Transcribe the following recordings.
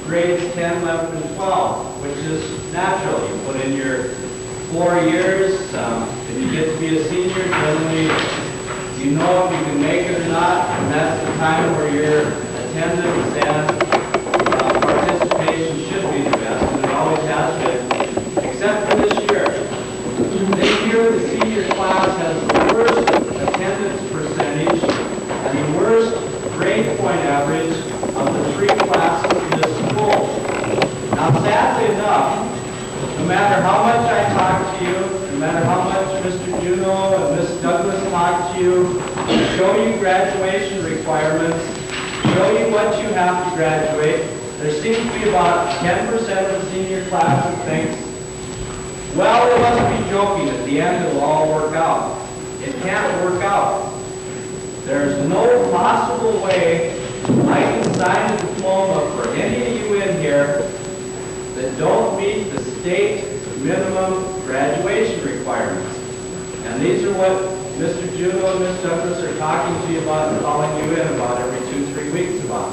grades 10, 11, and 12, which is natural. You put in your 4 years. If you get to be a senior, generally you know if you can make it or not, and that's the time where your attendance and participation should be the best, and it always has been, except for this year. This year, the senior class has the worst attendance percentage and the worst grade point average of the 3 classes in this school. Now, sadly enough, no matter how much I talk to you, no matter how much Mr. Juneau and Ms. Douglas talk to you, show you graduation requirements, show you what you have to graduate, there seems to be about 10% of the senior class who thinks, well, they must be joking. At the end, it'll all work out. It can't work out. There's no possible way I can sign a diploma for any of you in here that don't meet the state minimum graduation requirements. And these are what Mr. Juneau and Ms. Douglas are talking to you about and calling you in about every 2-3 weeks about.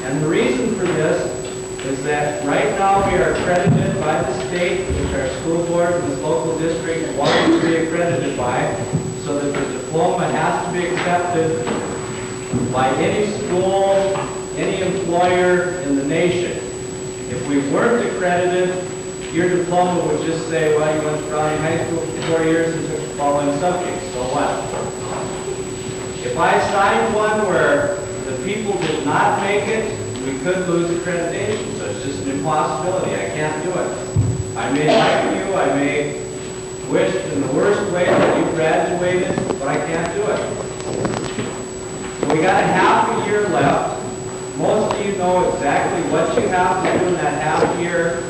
And the reason for this is that right now we are accredited by the state, which our school board and this local district want to be accredited by, so that the diploma has to be accepted by any school, any employer in the nation. If we weren't accredited, your diploma would just say, well, you went to Browning High School for 4 years and took the following subjects, so what? If I signed one where the people did not make it, we could lose accreditation, so it's just an impossibility. I can't do it. I may like you, I may wish in the worst way that you graduated, but I can't do it. So we got a half a year left. Most of you know exactly what you have to do in that half year.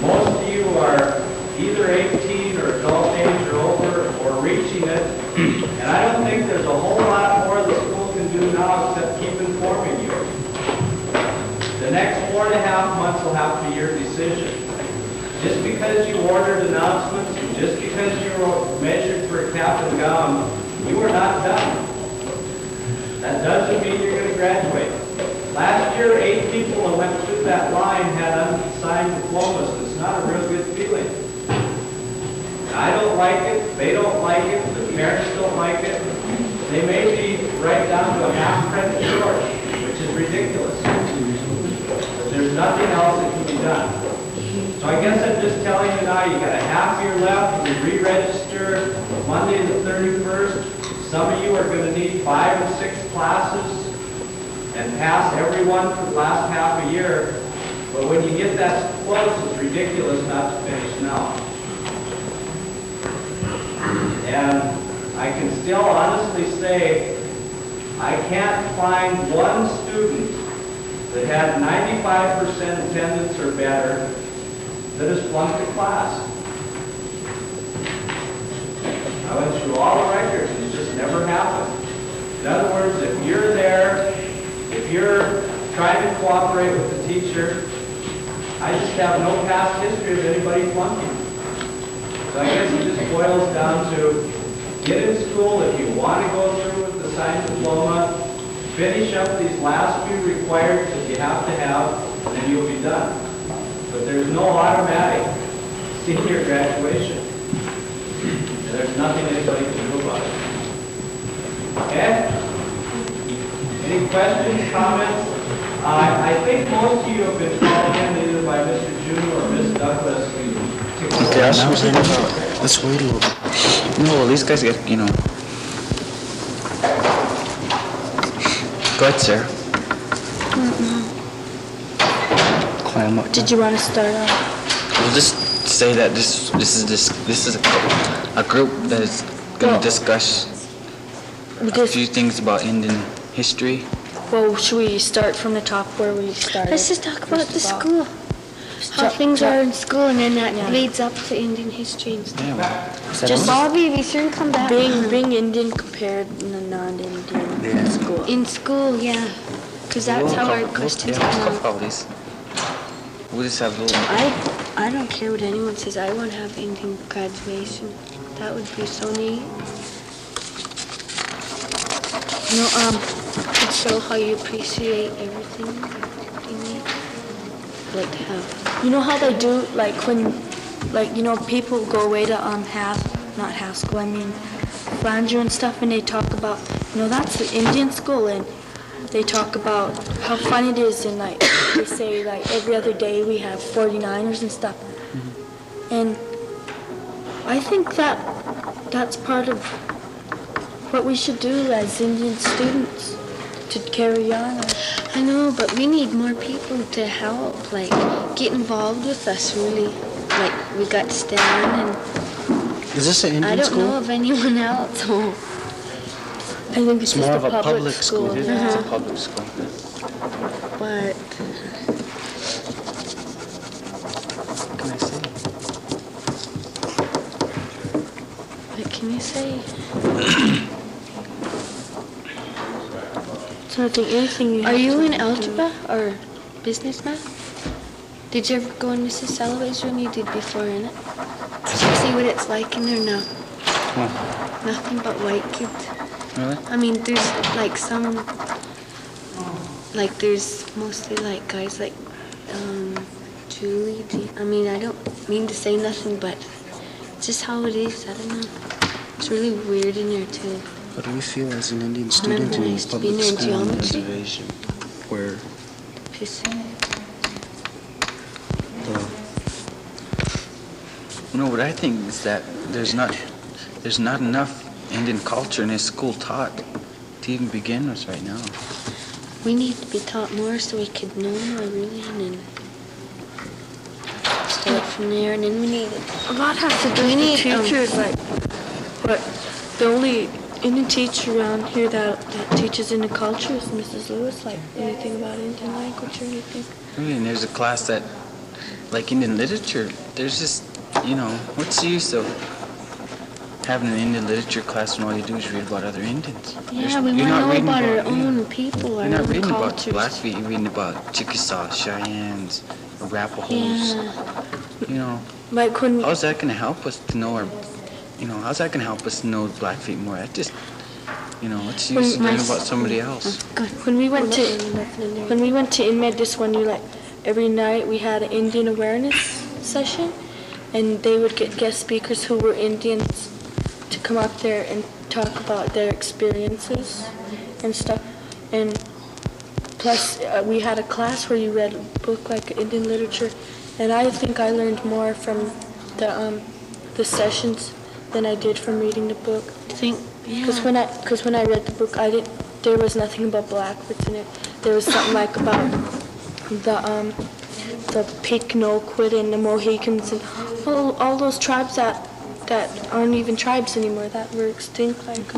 Most of you are either 18 or adult age or over or reaching it. And I don't think there's a whole lot more the school can do now except keep informing you. The next 4.5 months will have to be your decision. Just because you ordered announcements, and just because you were measured for a cap and gown, you are not done. That doesn't mean you're going to graduate. Last year, 8 people that went through that line had unsigned diplomas. It's not a real good feeling. I don't like it. They don't like it. The parents don't like it. They may be right down to a half credit short, which is ridiculous. But there's nothing else that can be done. So I guess I'm just telling you now, you got a half year left. You re-register Monday the 31st. Some of you are going to need 5 or 6 classes and pass every one for the last half a year. But when you get that close, it's ridiculous not to finish now. And I can still honestly say I can't find one student that had 95% attendance or better that has flunked a class. I went through all the records and it just never happened. In other words, if you're there, if you're trying to cooperate with the teacher, I just have no past history of anybody flunking. So I guess it just boils down to get in school if you want to go through with the signed diploma, finish up these last few required that you have to have, and you'll be done. But there's no automatic senior graduation. And there's nothing anybody can do about it. Okay? Any questions, comments? I think most of you have been called in either by Mr. Juneau or Ms. Douglas. Let's wait a little bit. No, well, these guys get, you know. Go ahead, Sarah. Climb up. Did you want to start off? We'll just say that this is a group that is going to discuss a few things about Indian history Well, should we start from the top where we started? Let's just talk about the school. How Start- things start- are in school, and then that Yeah. leads up to Indian history and stuff. Yeah, well, is that Just all? Bobby, we soon come back. Being Indian compared to non-Indian Yeah. school. In school, yeah. Because that's how our questions Yeah, we'll come cover out. all these. We'll just have a little. I don't care what anyone says. I want to have Indian graduation. That would be so neat. You know, could show how you appreciate everything. You need. Like to have. You know how they do, like when, like, you know, people go away to not half school, I mean, Flandre and stuff, and they talk about, you know, that's the Indian school, and they talk about how fun it is, and like, they say, like, every other day we have 49ers and stuff. And I think that's part of what we should do as Indian students, to carry on. I know, but we need more people to help, like, get involved with us, really. Like, we got Stan, and Is this an I Indian don't school? know of anyone else. So. I think it's More just of a public school. It is Uh-huh. it's a public school. But What can I say? what can you say? So I think anything you Are have you to in do- algebra or business math? Did you ever go in Mrs. Salovay's room? You did before, innit? Did you see what it's like in there now? Nothing but white kids. Really? I mean, there's like some, like there's mostly like guys like Julie. I mean, I don't mean to say nothing, but it's just how it is. I don't know. It's really weird in there too. How do you feel as an Indian student Remember I in a used to be public near school on a geometry? reservation where Pissing. You know what I think is that there's not enough Indian culture in his school taught to even begin with right now. We need to be taught more so we could know more, really, and then start from there. And then we need A lot has to do We with need, the teachers, like, but the only Indian teacher around here that teaches Indian culture is Mrs. Lewis, like anything about Indian language or anything. Really, and there's a class that, like Indian literature, there's just, you know, what's the use of having an Indian literature class when all you do is read about other Indians? Yeah, we want to know about our own people, our You're not own reading about cultures. Blackfeet, you're reading about Chickasaw, Cheyennes, Arapahoes. Yeah. You know, Like when how's that going to help us to know our, you know, how's that going to help us to know Blackfeet more? That just, you know, what's the use of learning about somebody else? when we went to InMed this one year, like every night we had an Indian awareness session, and they would get guest speakers who were Indians to come up there and talk about their experiences and stuff. And plus, we had a class where you read a book like Indian literature, and I think I learned more from the sessions than I did from reading the book. Because when I read the book, there was nothing about Blackfeet in it. There was something like about the Piknoquit and the Mohicans and all those tribes that aren't even tribes anymore, that were extinct, like,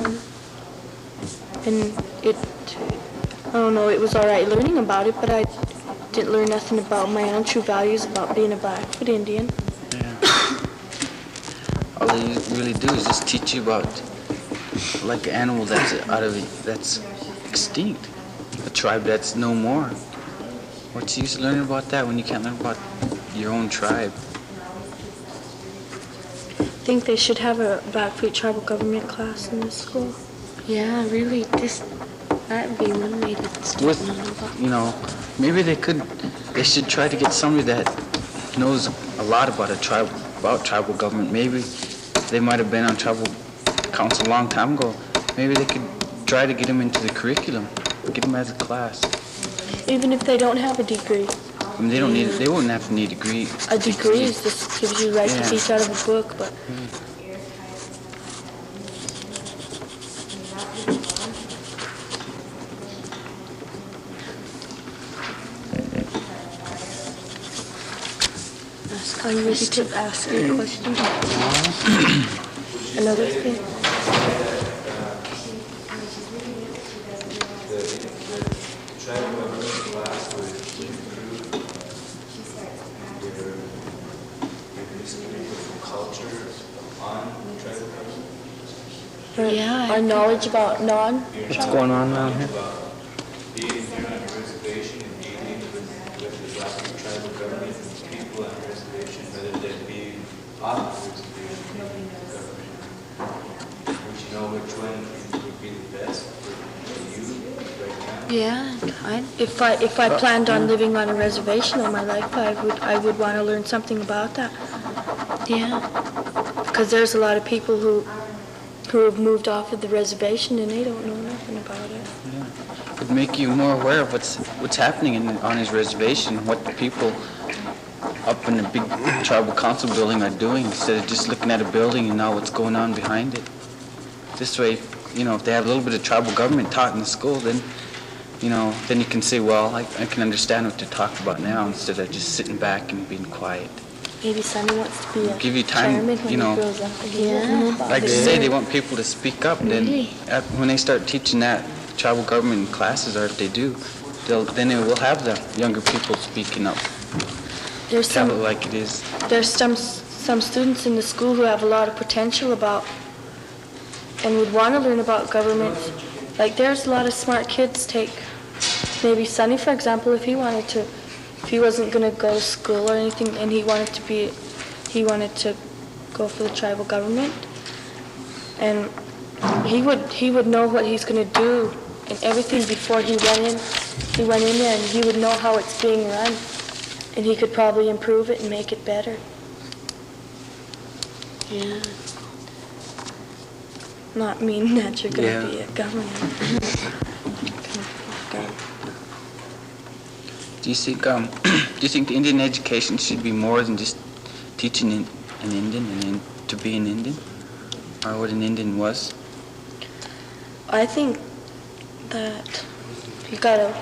and I don't know, it was all right learning about it, but I didn't learn nothing about my own true values about being a Blackfoot Indian. All they really do is just teach you about, like, an animal that's extinct, a tribe that's no more. What's the use of learning about that when you can't learn about your own tribe? I think they should have a Blackfeet tribal government class in this school. Yeah, really, that would be one way to start With, learning about. you know, maybe they should try to get somebody that knows a lot about tribal government. Maybe they might have been on tribal council a long time ago. Maybe they could try to get them into the curriculum, get them as a class. Even if they don't have a degree. I mean, they wouldn't have to need a degree. A degree is just gives you right to Yeah. teach out of a book, but are you ready to ask your question? Another thing? Yeah. Our knowledge about What's going on around here? Being here on a reservation and dealing with the Blackfeet tribal government and people on the reservation, rather than being off the reservation, dealing with the government. Would you know which one would be the best for you right now? Yeah, If I planned on living on a reservation all my life, I would want to learn something about that. yeah. Because there's a lot of people who have moved off of the reservation and they don't know nothing about it. It'd make you more aware of what's happening on his reservation, what the people up in the big tribal council building are doing, instead of just looking at a building and know what's going on behind it. This way, if they have a little bit of tribal government taught in the school, then, then you can say, well, I can understand what they're talking about now, instead of just sitting back and being quiet. Maybe Sonny wants to be a Give you time, chairman when he grows up. Yeah. Like they say, they want people to speak up. Then when they start teaching that tribal government classes, or if they do, then it will have the younger people speaking up. There's Tell it some like it is. there's some students in the school who have a lot of potential about and would want to learn about government. Like there's a lot of smart kids take maybe Sonny, for example, if he wasn't going to go to school or anything and he wanted to go for the tribal government, and he would know what he's going to do and everything before he went in there, and he would know how it's being run, and he could probably improve it and make it better. Yeah. Not meaning that you're going to be a governor. Do you think the Indian education should be more than just teaching an Indian and then to be an Indian, or what an Indian was? I think that you got to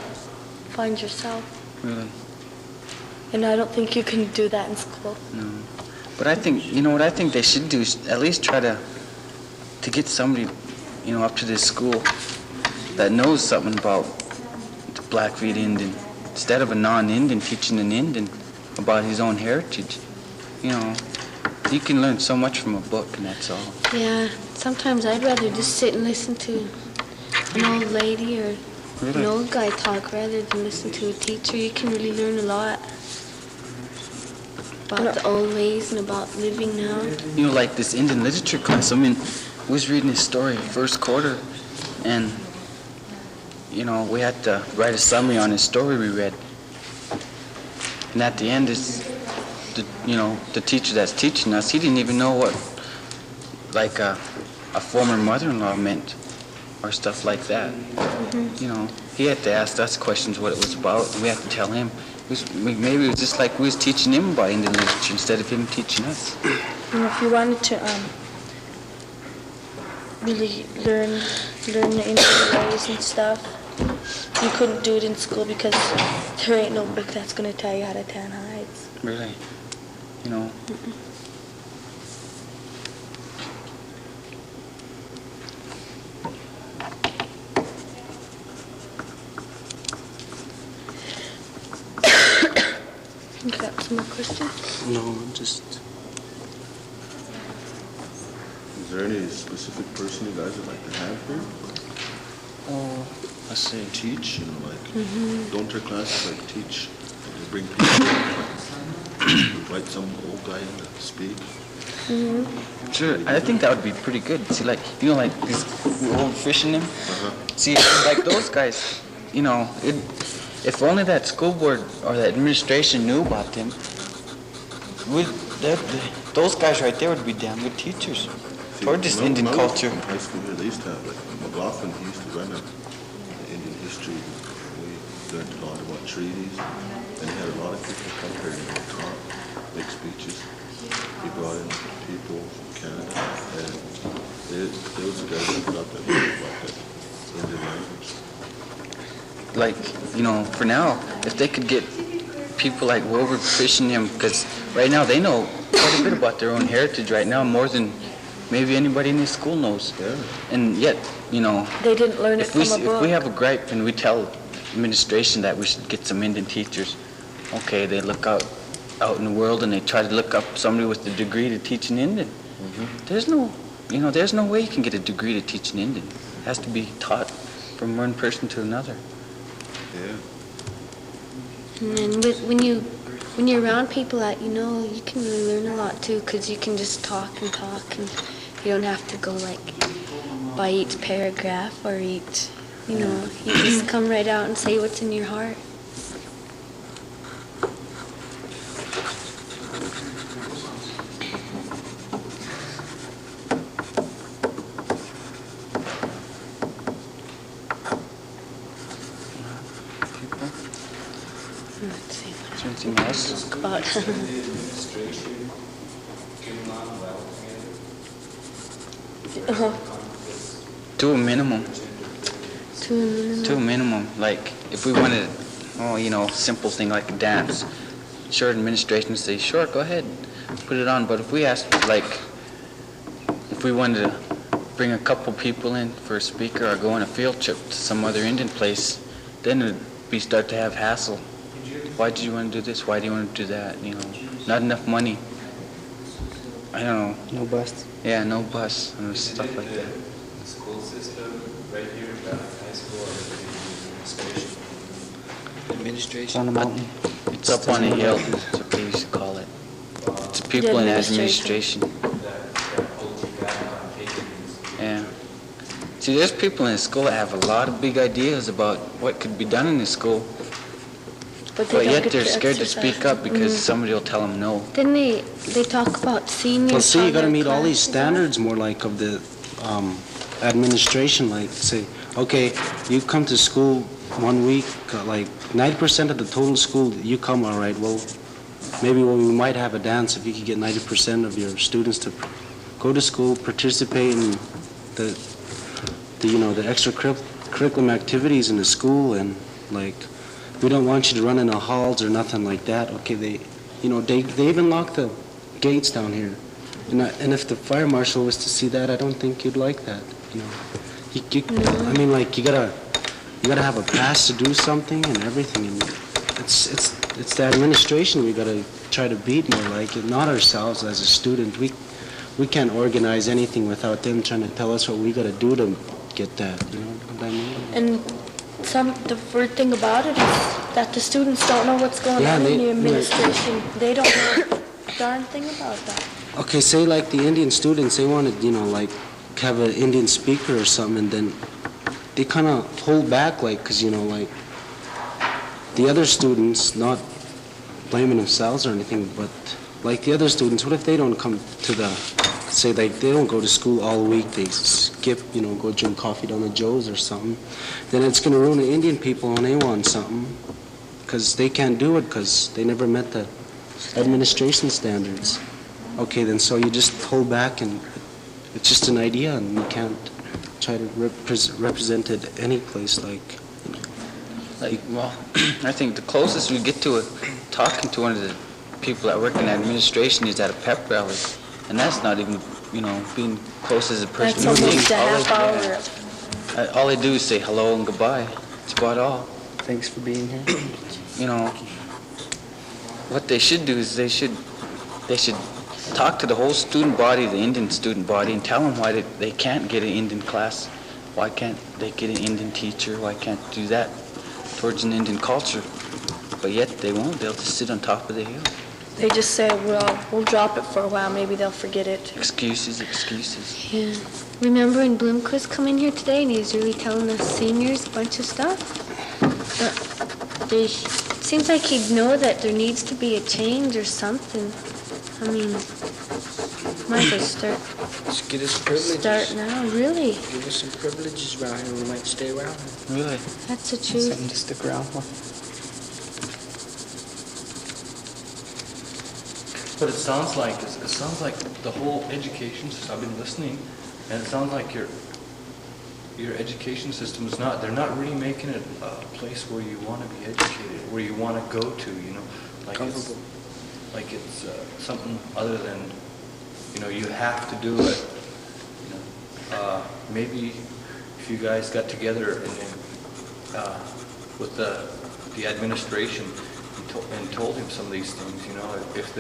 find yourself, Really? and I don't think you can do that in school. No. But I think, what I think they should do is at least try to get somebody, up to this school that knows something about the Blackfeet Indian, instead of a non-Indian teaching an Indian about his own heritage. You can learn so much from a book, and that's all. Yeah, sometimes I'd rather just sit and listen to an old lady or Really? an old guy talk rather than listen to a teacher. You can really learn a lot about the old ways and about living now. Like this Indian literature class, I was reading his story first quarter, and, we had to write a summary on his story we read. And at the end, the teacher that's teaching us, he didn't even know what, like, a former mother-in-law meant, or stuff like that. He had to ask us questions what it was about, and we had to tell him. Maybe it was just like we was teaching him about Indian literature instead of him teaching us. If you wanted to really learn the Indian ways and stuff, you couldn't do it in school because there ain't no book that's going to tell you how to tan hides. Really? You got some more questions? No, I'm just. Is there any specific person you guys would like to have here? Oh, let's see. Teach, don't your classes like teach? You bring people, invite some old guy in to speak. Sure, I think that would be pretty good. See, like these old fishing them. See, like those guys, if only that school board or that administration knew about them, those guys right there would be damn good teachers for this Indian culture. In high school here, they used to have, like, McLaughlin, he used to run the Indian history. We learned a lot about treaties, and he had a lot of people come here and talk, make speeches. He brought in people from Canada, and there was a guy that brought that about that Indian language. Like, for now, if they could get people like Wilbur fishing them, because right now they know quite a bit about their own heritage right now, more than maybe anybody in this school knows. Yeah. And yet, They didn't learn it from a book. if we have a gripe and we tell administration that we should get some Indian teachers. Okay, they look out in the world and they try to look up somebody with a degree to teach an Indian. There's no way you can get a degree to teach an Indian. It has to be taught from one person to another. Yeah. And when you're around people that you know, you can really learn a lot too, because you can just talk, and you don't have to go like by each paragraph or each, you just come right out and say what's in your heart. Let's see what Anything else? talk about. To a minimum. To To a minimum. Like, if we wanted, simple thing like a dance, sure, administration would say, sure, go ahead, put it on. But if we asked, like, if we wanted to bring a couple people in for a speaker or go on a field trip to some other Indian place, then we start to have hassle. Why do you want to do this? Why do you want to do that? Not enough money. I don't know. No bus. Yeah, no bus and stuff like that. The school system right here in Valley High School or the administration? On the mountain. It's up on a hill. That's what they used to call it. It's people in administration. That holds you back on taking these. Yeah. See, there's people in the school that have a lot of big ideas about what could be done in the school, But but yet they're scared to speak up because somebody will tell them no. Then they talk about seniors. Well, see, you got to how meet their all these classes are. standards more like of the administration. Like, say, okay, you come to school 1 week, like 90% of the total school, you come, all right, well, maybe we might have a dance if you could get 90% of your students to go to school, participate in the extracurriculum activities in the school, and like, we don't want you to run in the halls or nothing like that. Okay, they even lock the gates down here. And if the fire marshal was to see that, I don't think you'd like that. I mean, like, you gotta have a pass to do something and everything. And it's the administration we gotta try to beat more like it, not ourselves as a student. We can't organize anything without them trying to tell us what we gotta do to get that. You know what I mean? And the weird thing about it is that the students don't know what's going on in the administration. They don't know a darn thing about that. Okay, say like the Indian students, they wanted, like have an Indian speaker or something, and then they kind of hold back, like, because, like the other students, not blaming themselves or anything, but like the other students, what if they don't come to say like they don't go to school all week, they skip, go drink coffee down the Joe's or something, then it's going to ruin the Indian people when they want something, because they can't do it because they never met the administration standards. Okay, then so you just hold back, and it's just an idea, and you can't try to represent it any place, Well, I think the closest we get to talking to one of the people that work in administration is at a pep rally, and that's not even, being close as a person. That's almost a half hour. All they do is say hello and goodbye. That's about all. Thanks for being here. What they should do is they should talk to the whole student body, the Indian student body, and tell them why they can't get an Indian class. Why can't they get an Indian teacher? Why can't they do that towards an Indian culture? But yet they won't. They'll just sit on top of the hill. They just say, well, we'll drop it for a while. Maybe they'll forget it. Excuses. Yeah. Remember when Bloomquist come in here today and he was really telling us seniors a bunch of stuff? It seems like he'd know that there needs to be a change or something. I mean, might as well Just get us privileges. start now, really. Give us some privileges around here. We might stay around. Really? That's the truth. Something to stick around for. But it sounds like the whole education system. I've been listening, and it sounds like your education system is not. They're not really making it a place where you want to be educated, where you want to go to. Like it's something other than you have to do it. Maybe if you guys got together and with the administration and told him some of these things, you know, if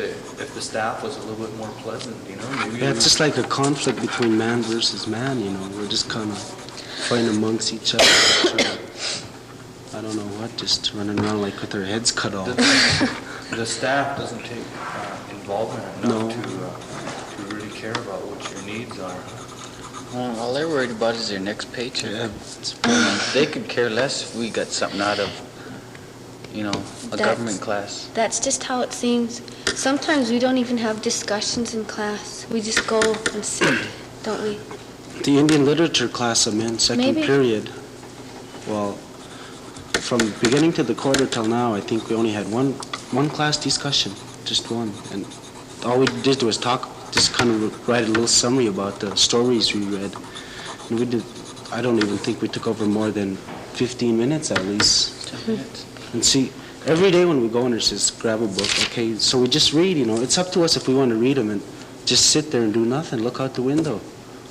the staff was a little bit more pleasant, you know, maybe. Yeah, it's just like a conflict between man versus man, you know. We're just kind of fighting amongst each other. I don't know what, just running around like with our heads cut off. The staff doesn't take involvement enough to really care about what your needs are. Well, all they're worried about is their next paycheck. Yeah. They could care less if we got something out of, you know, a government class. That's just how it seems. Sometimes we don't even have discussions in class. We just go and sit, don't we? The Indian literature class I'm in, second Maybe. period. Well, from beginning to the quarter till now, I think we only had one class discussion, just one. And all we did was talk, just kind of write a little summary about the stories we read. And we did, I don't even think we took over more than 15 minutes at least. 10 minutes. And see, every day when we go in there, it says, grab a book, okay? So we just read, you know. It's up to us if we want to read them and just sit there and do nothing, look out the window.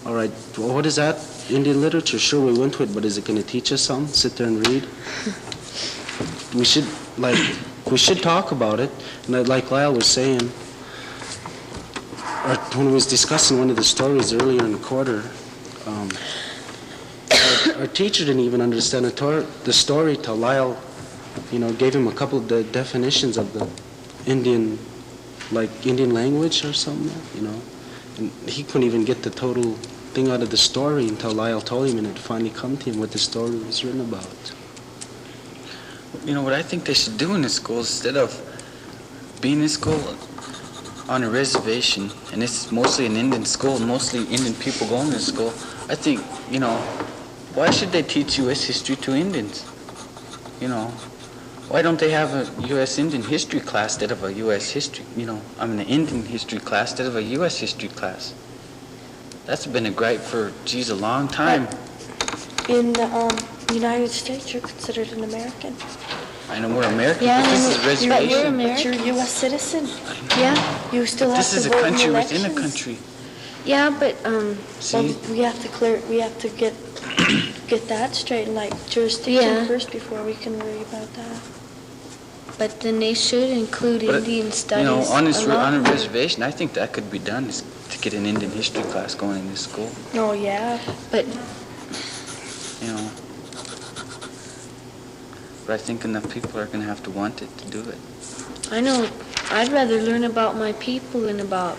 All right, well, what is that? Indian literature, sure, we went to it, but is it going to teach us something? Sit there and read? We should talk about it. And like Lyle was saying, or when we was discussing one of the stories earlier in the quarter, our teacher didn't even understand the story till Lyle, you know, gave him a couple of the definitions of the Indian language or something, you know. And he couldn't even get the total thing out of the story until Lyle told him, and it finally come to him what the story was written about. You know what I think they should do in the schools, instead of being in school on a reservation, and it's mostly an Indian school, mostly Indian people going to school, I think, you know, why should they teach U.S. history to Indians? You know, why don't they have a U.S. Indian history class instead of a U.S. history, an Indian history class instead of a U.S. history class? That's been a gripe for, geez, a long time. In the United States, you're considered an American. I know we're American, Yeah, but this is but you're reservation. American. But you're a U.S. citizen. Yeah, You still have This to is a vote in country elections. within a country. yeah, but See? Well, we have to get that straight, like jurisdiction Yeah. first before we can worry about that. but then they should include But, Indian studies. you know, on a more. reservation, I think that could be done, is to get an Indian history class going in this school, Oh, yeah. But you know. But I think enough people are going to have to want it to do it. I know I'd rather learn about my people and about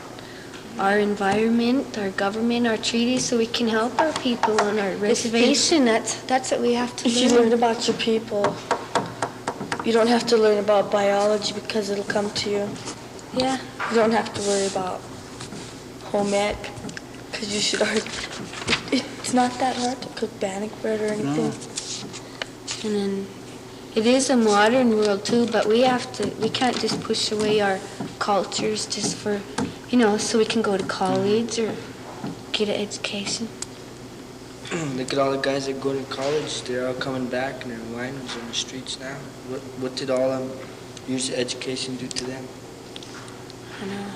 our environment, our government, our treaties, so we can help our people on our reservation. That's what we have to If you learn learn. about your people, you don't have to learn about biology because it'll come to you. Yeah. You don't have to worry about home ec because you should already. It's not that hard to cook bannock bread or anything. And then it is a modern world too, but we can't just push away our cultures just for, so we can go to college or get an education. Look at all the guys that go to college. They're all coming back and they're winos on the streets now. What did all years of education do to them? I know.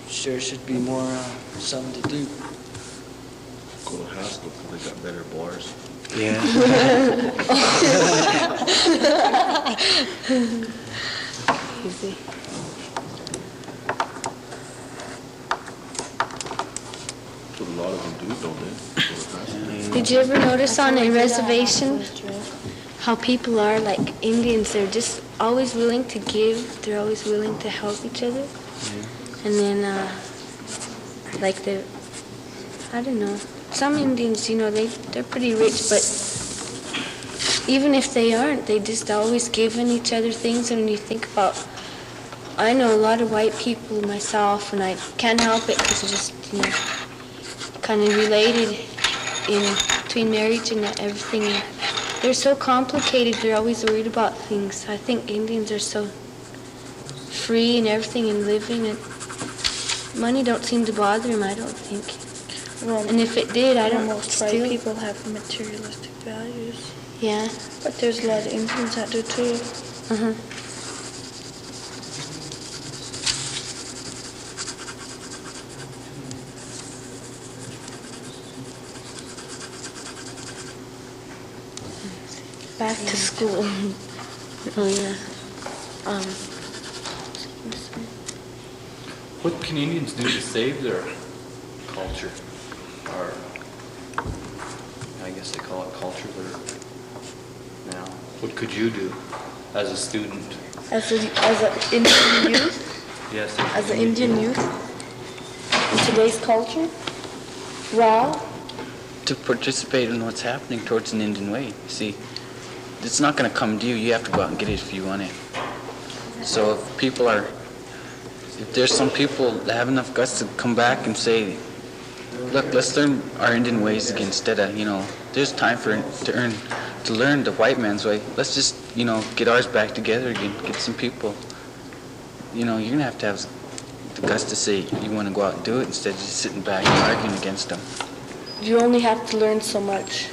Sure should be more something to do. Go to Haskell because they got better bars. Yeah. Easy. That's what a lot of them do, don't they? Go to Haskell. Did you ever notice on a reservation how people are like Indians? They're just always willing to give. They're always willing to help each other. And then, I don't know. Some Indians, they're pretty rich, but even if they aren't, they just always giving each other things. And when you think about, I know a lot of white people myself, and I can't help it because it's just, kind of related in between marriage and everything. They're so complicated. They're always worried about things. I think Indians are so free and everything and living, and money don't seem to bother them, I don't think. Well, And if it did, I don't know. most white people have materialistic values. Yeah. But there's a lot of Indians that do too. Uh-huh. back to school. Oh, yeah. What can Indians do to save their culture? Or, I guess they call it culture there now. What could you do as a student? As an Indian youth, Yes. as an Indian youth, in today's culture, well, To participate in what's happening towards an Indian way. See, it's not going to come to you. You have to go out and get it if you want it. So if there's some people that have enough guts to come back and say, look, let's learn our Indian ways again instead of, there's time to learn the white man's way. Let's just, get ours back together again, get some people. You're going to have the guts to say you want to go out and do it instead of just sitting back and arguing against them. you only have to learn so much.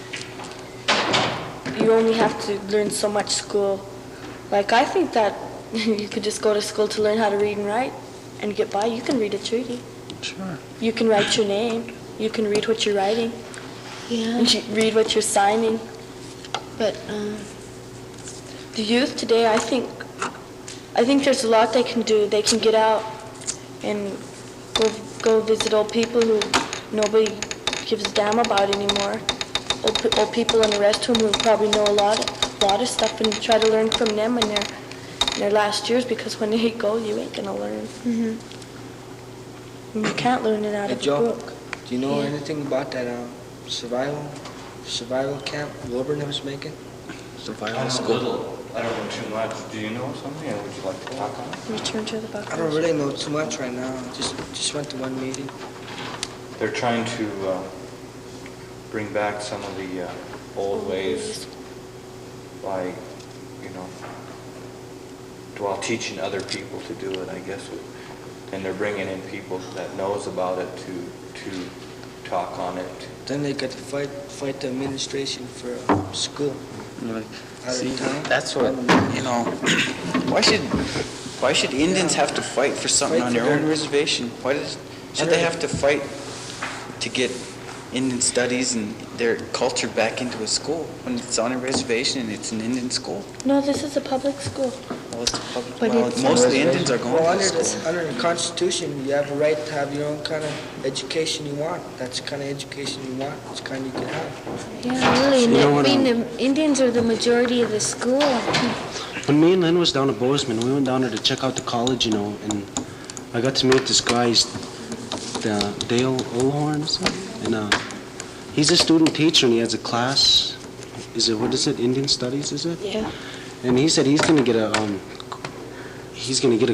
You only have to learn so much school. Like, I think that you could just go to school to learn how to read and write and get by. You can read a treaty. Sure. You can write your name. You can read what you're writing. Yeah. And read what you're signing. But, The youth today, I think there's a lot they can do. They can get out and go visit old people who nobody gives a damn about anymore. Old people in the rest home who probably know a lot of stuff, and try to learn from them in their last years, because when they go, you ain't gonna learn. And you can't learn it out Hey, of a Joe, book. do you know anything about that survival camp Wilburn was making? Survival I school. don't know too much. Do you know something, or would you like to talk on it? Return to the buck. I don't really know too much right now. Just went to one meeting. They're trying to bring back some of the old ways by, while teaching other people to do it, I guess. And they're bringing in people that knows about it to talk on it. Then they got to fight the administration for school. See, that's what, why should Indians have to fight for something on their own reservation? Should they have to fight to get Indian studies and their culture back into a school when it's on a reservation and it's an Indian school? No, this is a public school. Well, it's a public, But it's most of the Indians are going Well, to school. under the Constitution, you have a right to have your own kind of education you want. That's the kind of education you want. It's the kind you can have. yeah, really. You know what, the Indians are the majority of the school. When me and Lynn was down at Bozeman, we went down there to check out the college, and I got to meet this guy, Dale Olhorn, and he's a student teacher, and he has a class. Indian Studies, is it? Yeah. And he said he's gonna get a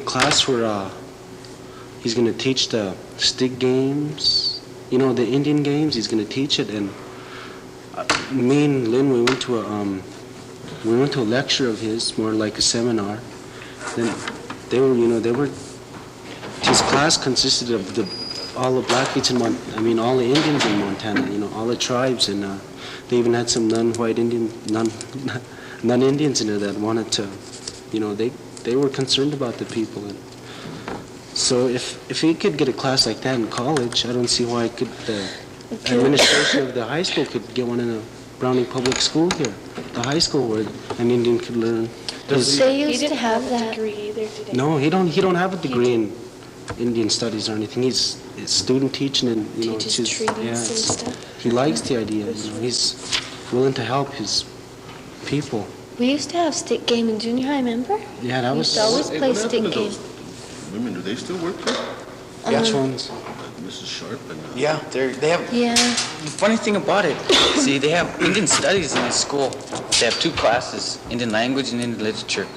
class where he's gonna teach the stick games, the Indian games. He's gonna teach it, and me and Lynn, we went to a lecture of his, more like a seminar. Then his class consisted of all the Blackfeets all the Indians in Montana, all the tribes, and they even had some non-white Indian, non-Indians in there that wanted to, they were concerned about the people. And so if he could get a class like that in college, I don't see why the administration of the high school could get one in a Browning Public School here, the high school where an Indian could learn. They used to have that. Degree either, did they? No, he don't have a degree in Indian studies or anything. He's student teaching, and Teaches it's treaties and stuff. he likes the idea. He's willing to help his people. We used to have stick game in junior high, remember? Yeah, that We was. used to always Hey, play what stick happened to game. those women? Do they still work here? Which ones? Mrs. Sharp and... Yeah, they have. Yeah. The funny thing about it, see, they have Indian studies in this school. They have two classes, Indian language and Indian literature.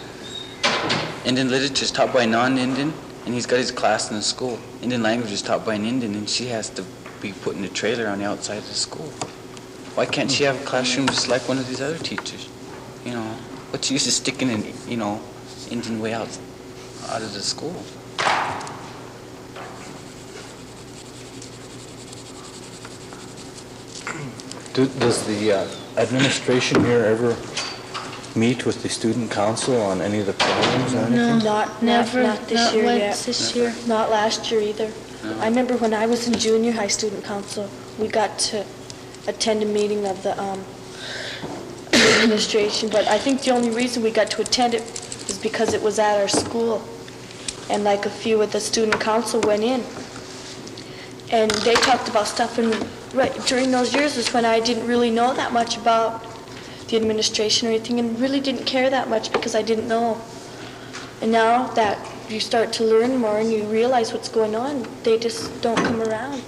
Indian literature is taught by a non-Indian, and he's got his class in the school. Indian language is taught by an Indian, and she has to be put in a trailer on the outside of the school. Why can't she have a classroom just like one of these other teachers? What's the use of sticking an, Indian way out of the school? Does the administration here ever meet with the student council on any of the problems or anything? Not Never. this Not year once yet. this year. Not last year either. I remember when I was in junior high student council, we got to attend a meeting of the the administration, but I think the only reason we got to attend it is because it was at our school. And like a few of the student council went in. And they talked about stuff, and right during those years was when I didn't really know that much about the administration or anything, and really didn't care that much because I didn't know. And now that you start to learn more and you realize what's going on, they just don't come around.